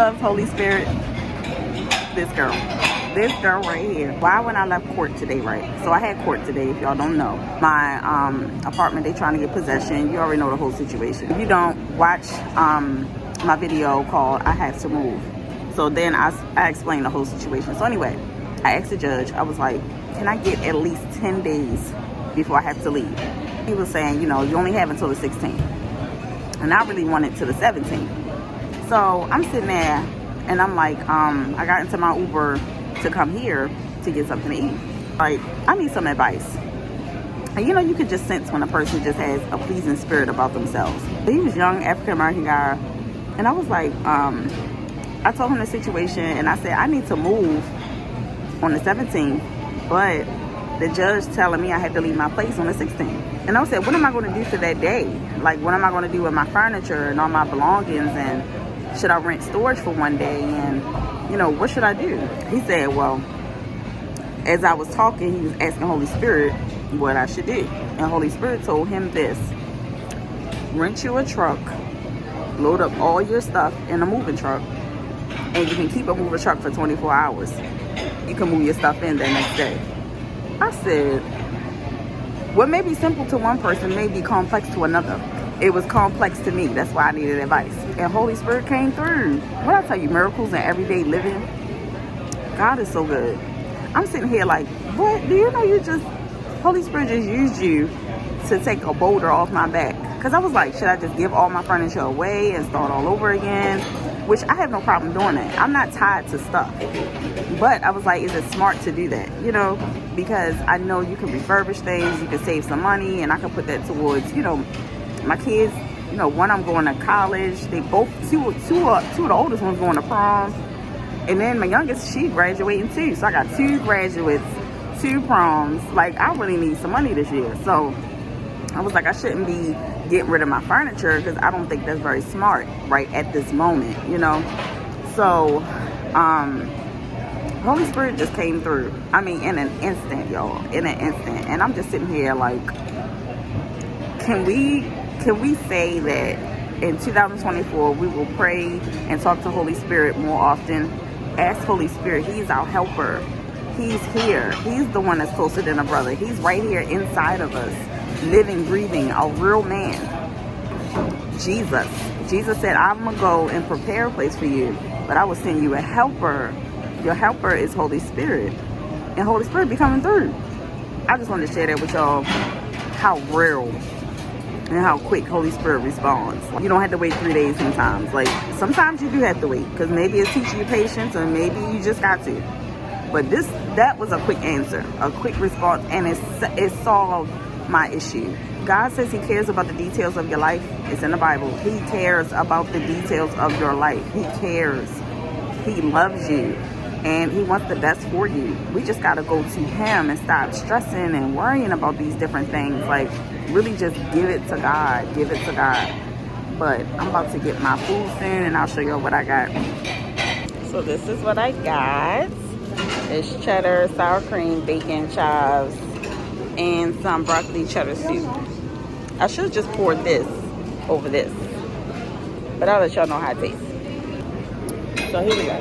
loves Holy Spirit? This girl. This girl right here. Why when I left court today, right? So I had court today, if y'all don't know. My apartment, they trying to get possession. You already know the whole situation. If you don't, watch my video called I Have to Move. So then I explained the whole situation. So anyway, I asked the judge, I was like, can I get at least 10 days before I have to leave? He was saying, you know, you only have until the 16th. And I really wanted to the 17th. So I'm sitting there and I'm like, I got into my Uber to come here to get something to eat. Like, I need some advice. And you know, you could just sense when a person just has a pleasing spirit about themselves. He was a young African-American guy. And I was like, I told him the situation and I said, I need to move on the 17th, but the judge telling me I had to leave my place on the 16th. And I said, what am I going to do for that day? Like, what am I going to do with my furniture and all my belongings? And should I rent storage for one day? And, you know, what should I do? He said, well, as I was talking, he was asking Holy Spirit what I should do. And Holy Spirit told him this: rent you a truck, load up all your stuff in a moving truck, and you can keep a moving truck for 24 hours. You can move your stuff in the next day. I said, what may be simple to one person may be complex to another. It was complex to me. That's why I needed advice. And Holy Spirit came through. What I tell you, miracles in everyday living. God is so good. I'm sitting here like, what? Do you know Holy Spirit just used you to take a boulder off my back? Because I was like, should I just give all my furniture away and start all over again? Which I have no problem doing that. I'm not tied to stuff. But I was like, is it smart to do that? You know, because I know you can refurbish things, you can save some money, and I can put that towards, you know, my kids. You know, one, I'm going to college. They both, two of the oldest ones going to prom. And then my youngest, she graduating too. So I got 2 graduates, 2 proms. Like, I really need some money this year. So I was like, I shouldn't be getting rid of my furniture because I don't think that's very smart right at this moment, you know. So Holy Spirit just came through. I mean, in an instant, y'all, in an instant. And I'm just sitting here like, can we say that in 2024 we will pray and talk to Holy Spirit more often? Ask Holy Spirit. He's our helper. He's here. He's the one that's closer than a brother. He's right here inside of us, living, breathing, a real man. Jesus said, I'm gonna go and prepare a place for you, but I will send you a helper. Your helper is Holy Spirit, and Holy Spirit be coming through. I just wanted to share that with y'all, how real and how quick Holy Spirit responds. You don't have to wait 3 days sometimes. Like, sometimes you do have to wait because maybe it's teaching you patience, or maybe you just got to. But that was a quick answer, a quick response, and it solved my issue. God says he cares about the details of your life. It's in the Bible. He cares about the details of your life. He cares. He loves you. And he wants the best for you. We just got to go to him and stop stressing and worrying about these different things. Like, really just give it to God. Give it to God. But I'm about to get my food in and I'll show you what I got. So this is what I got. It's cheddar, sour cream, bacon, chives, and some broccoli cheddar soup. I should have just poured this over this, but I'll let y'all know how it tastes. So here we go.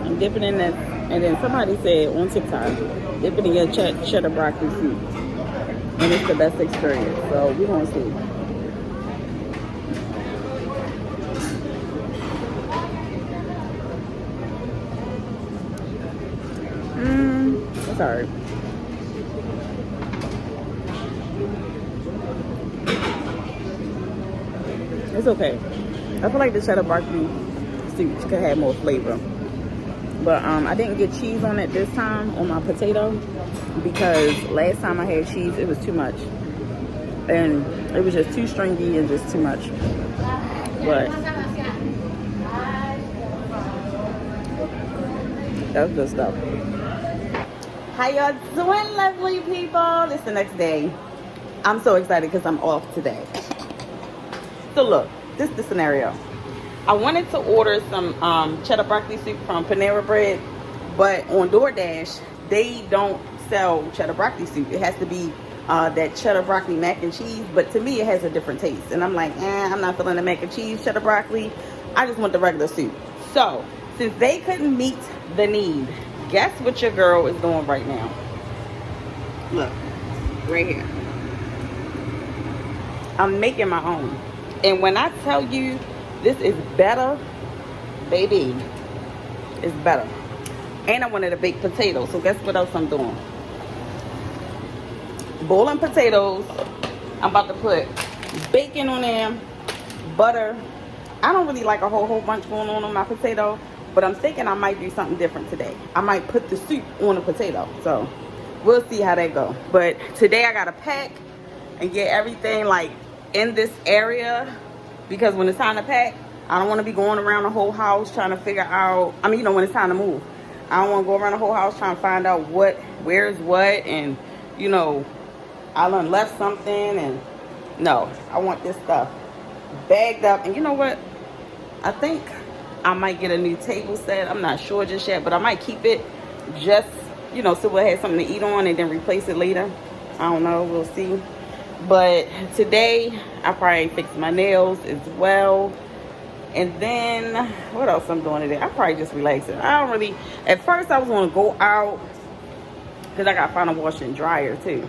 I'm dipping in this, and then somebody said on TikTok, dip it in your cheddar broccoli soup, and it's the best experience. So we're gonna see. It's alright. It's okay. I feel like the cheddar broccoli soup could have more flavor. But I didn't get cheese on it this time on my potato because last time I had cheese, it was too much. And it was just too stringy and just too much. But that's good stuff. How y'all doing, lovely people? It's the next day. I'm so excited because I'm off today. So look, this is the scenario. I wanted to order some cheddar broccoli soup from Panera Bread, but on DoorDash, they don't sell cheddar broccoli soup. It has to be that cheddar broccoli mac and cheese, but to me, it has a different taste. And I'm like, I'm not feeling the mac and cheese cheddar broccoli. I just want the regular soup. So, since they couldn't meet the need, guess what your girl is doing right now? Look, right here. I'm making my own. And when I tell you this is better, baby, it's better. And I wanted a baked potato. So guess what else I'm doing? Boiling potatoes. I'm about to put bacon on them, butter. I don't really like a whole bunch going on my potato, but I'm thinking I might do something different today. I might put the soup on a potato. So we'll see how that go. But today I gotta pack and get everything like in this area, because when it's time to pack, I don't want to be going around the whole house trying to figure out, I mean, you know, when it's time to move, I don't want to go around the whole house trying to find out where's what, and you know, I done left something, and no, I want this stuff bagged up. And you know what, I think I might get a new table set. I'm not sure just yet, but I might keep it just, you know, so we'll have something to eat on and then replace it later. I don't know, we'll see. But today I probably fix my nails as well. And then what else I'm doing today? I'm probably just relaxing. I don't really, at first I was going to go out because I got to find a washer and dryer too.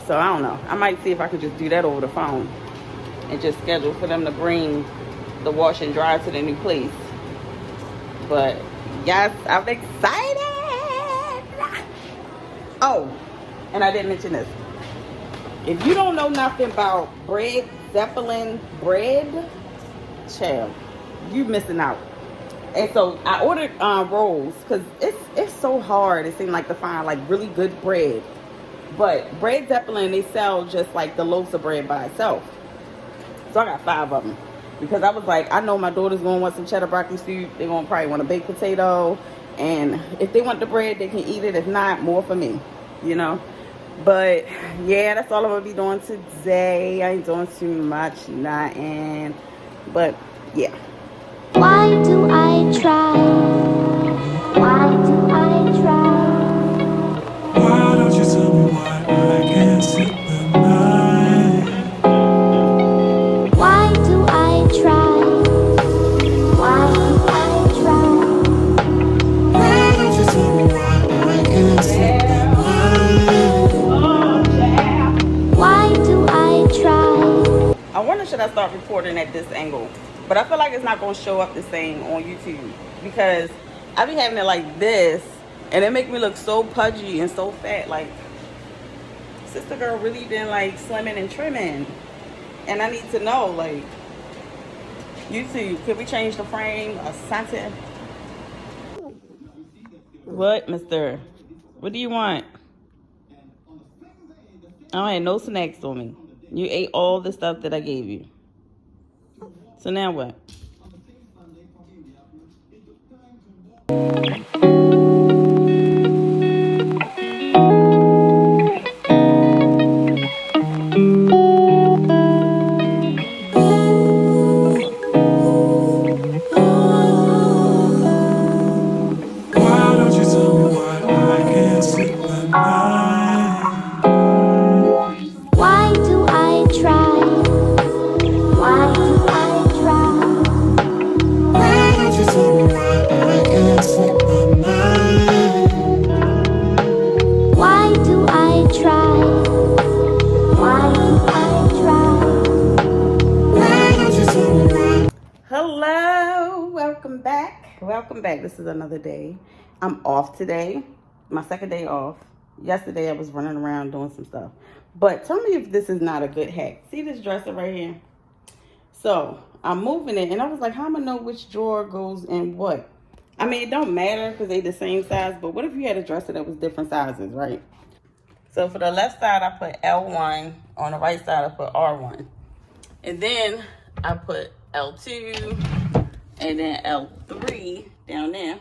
So I don't know, I might see if I could just do that over the phone and just schedule for them to bring the washer and dryer to the new place. But yes, I'm excited. Oh, and I didn't mention this. If you don't know nothing about bread, Zeppelin bread, child, you missing out. And so I ordered rolls because it's so hard, it seemed like, to find like really good bread. But Bread Zeppelin, they sell just like the loaves of bread by itself. So I got 5 of them because I was like, I know my daughter's gonna want some cheddar broccoli soup. They're gonna probably want a baked potato, and if they want the bread, they can eat it. If not, more for me, you know. But yeah, that's all I'm gonna be doing today. I ain't doing too much, nothing. But yeah. Why do I try? Why do I try? Why don't you tell me why I can't sleep at night? Why do I try? Why do I try? Why don't you tell me why I can't sleep at night? Why do I try? I wonder, should I start recording at this angle? But I feel like it's not going to show up the same on YouTube because I be having it like this, and it make me look so pudgy and so fat. Like, sister girl really been like slimming and trimming. And I need to know, like, YouTube, could we change the frame or something? What, mister? What do you want? I don't have no snacks on me. You ate all the stuff that I gave you. So now what? Why don't you tell me why I can't sleep at night? Why do I try? Why do I try? Why don't you tell me why I can't sleep at night? Why do I try? Why do I try? Why don't you tell me why? Hello, welcome back. Welcome back. This is another day. I'm off today. My second day off. Yesterday I was running around doing some stuff. But tell me if this is not a good hack. See this dresser right here? So I'm moving it, and I was like, how am I know which drawer goes in what? I mean, it don't matter because they the same size, but what if you had a dresser that was different sizes, right? So for the left side, I put L1. On the right side, I put R1. And then I put L2, and then L3 down there.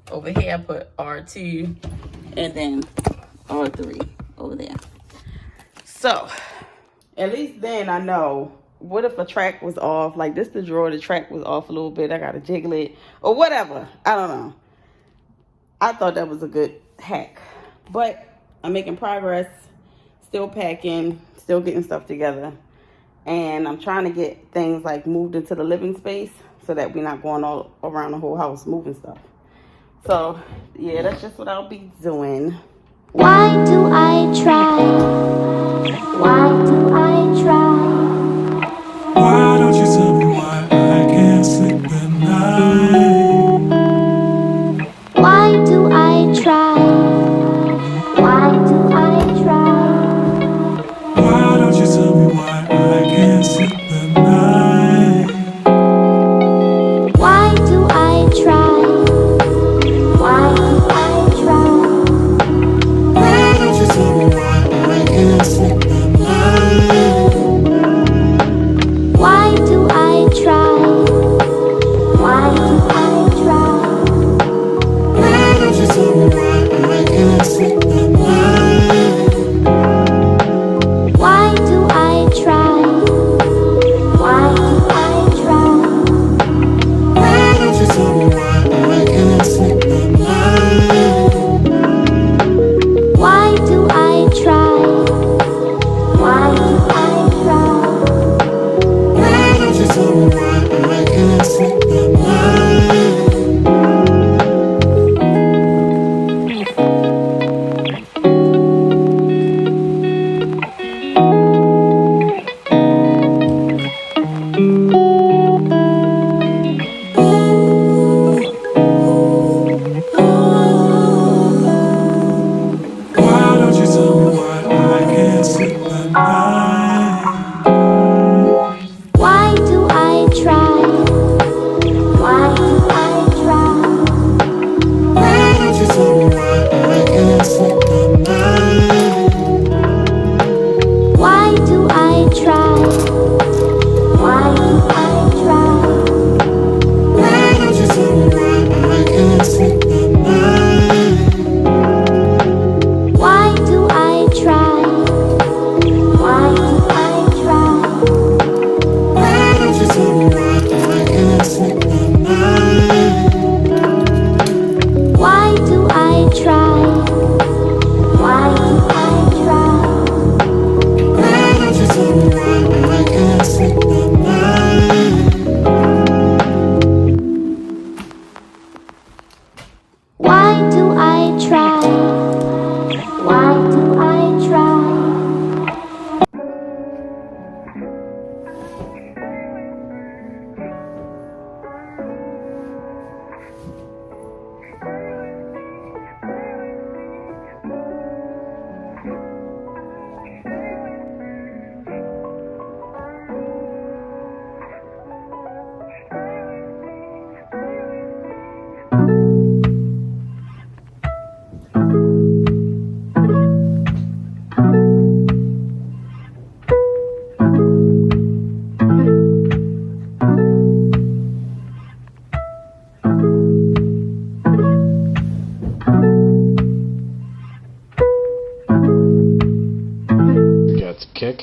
Over here, I put R2, and then R3 over there. So, at least then I know, what if a track was off? Like, this the drawer, the track was off a little bit. I got to jiggle it, or whatever. I don't know. I thought that was a good hack. But I'm making progress, still packing, still getting stuff together. And I'm trying to get things like moved into the living space so that we're not going all around the whole house moving stuff. So yeah, that's just what I'll be doing. Why do I try? Why do I try? Why don't you tell me why I can't sleep at night? Why do I try? Why do I try? Why don't you tell me why I can't sleep at night? Why do I try? Why do I try? Why don't you tell me why I can't sleep at night? Why do I try? Why do I try? Why don't you tell me why I can't sleep at night? Why do I try? Why do I try? Why don't you tell me why I can't sleep at night? Why do I try? Why do I try? Why don't you tell me why I can't sleep at night? Why don't you tell me why I can't sleep at night? Why do I try? Why do I try? Why don't you tell me why I can't sleep at night? Why do I try? Why do I try? Why don't you tell me why I can't sleep at night? Why do I try? Why do I try? Why don't you tell me why I can't sleep at night? Why do I try? Why do I try? Why don't you tell me why I can't sleep at night? Why do I try? Why do I try? Got the kick.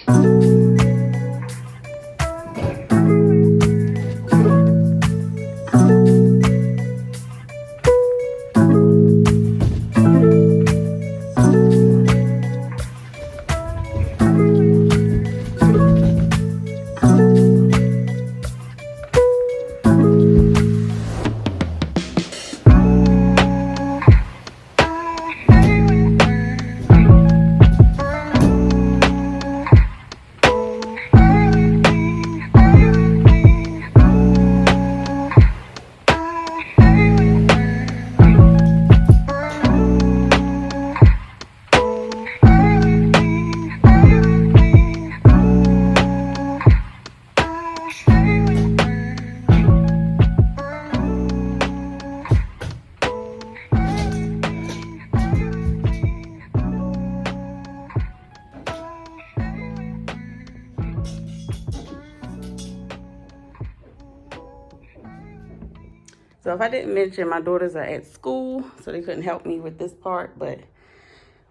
So if I didn't mention, my daughters are at school, so they couldn't help me with this part, but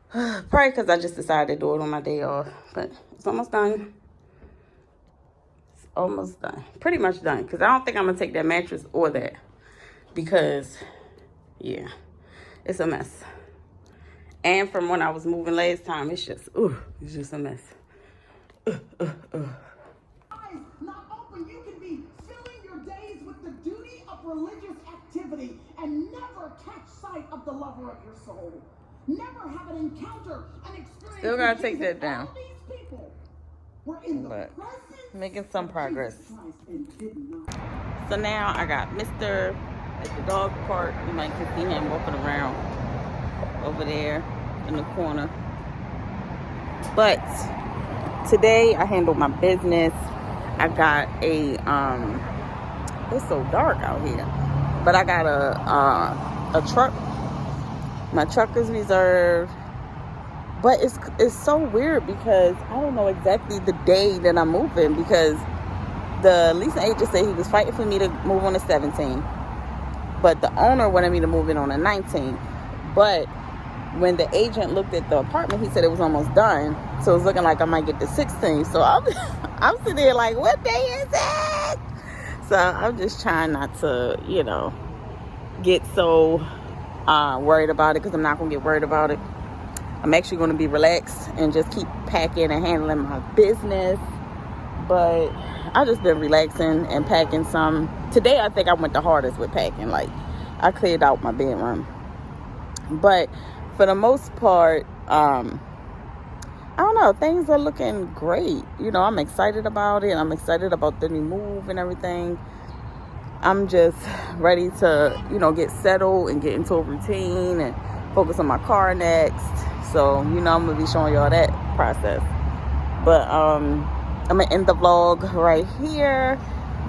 probably because I just decided to do it on my day off. But it's almost done. It's almost done. Pretty much done, because I don't think I'm going to take that mattress or that, because, yeah, it's a mess. And from when I was moving last time, it's just a mess. Not open, you can be filling your days with the activity and never catch sight of the lover of your soul. Never have an encounter, an experience. Still gotta with take Jesus. that down. All these people were in the But presence making some of progress. Jesus Christ and did not. So now I got Mr. at the dog park. You might can see him walking around over there in the corner. But today I handled my business. I got a it's so dark out here, but I got a truck. My truck is reserved, but it's so weird because I don't know exactly the day that I'm moving, because the leasing agent said he was fighting for me to move on the 17th, but the owner wanted me to move in on the 19th. But when the agent looked at the apartment, he said it was almost done, so it's looking like I might get the 16th. So I'm sitting there like, what day is it? So I'm just trying not to, get so worried about it, because I'm not gonna get worried about it. I'm actually going to be relaxed and just keep packing and handling my business. But I've just been relaxing and packing some. Today I think I went the hardest with packing. Like, I cleared out my bedroom. But for the most part, I don't know, things are looking great. I'm excited about it. I'm excited about the new move and everything. I'm just ready to, get settled and get into a routine and focus on my car next. So, I'm going to be showing y'all that process. But I'm going to end the vlog right here.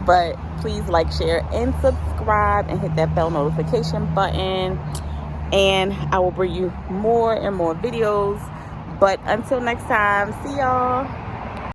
But please like, share, and subscribe, and hit that bell notification button. And I will bring you more and more videos. But until next time, see y'all.